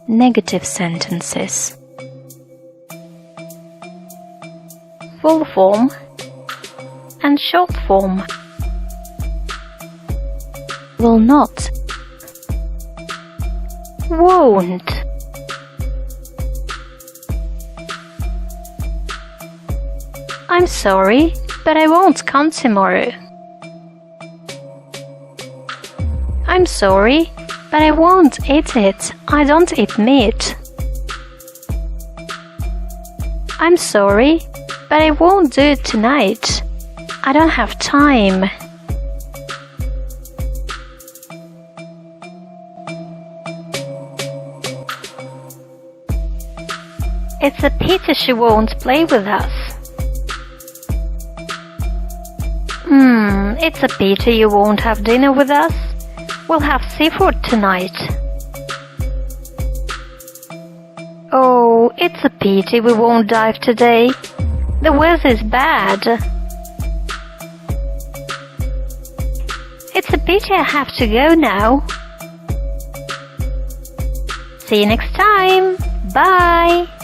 Negative sentences. Full form and short form. Will not. Won't. I'm sorry, but I won't come tomorrow. I'm sorry, but I won't eat it. I don't eat meat. I'm sorry, but I won't do it tonight. I don't have time. It's a pity she won't play with us. It's a pity you won't have dinner with us. We'll have seafood tonight. Oh, it's a pity we won't dive today. The weather's bad. It's a pity I have to go now. See you next time. Bye.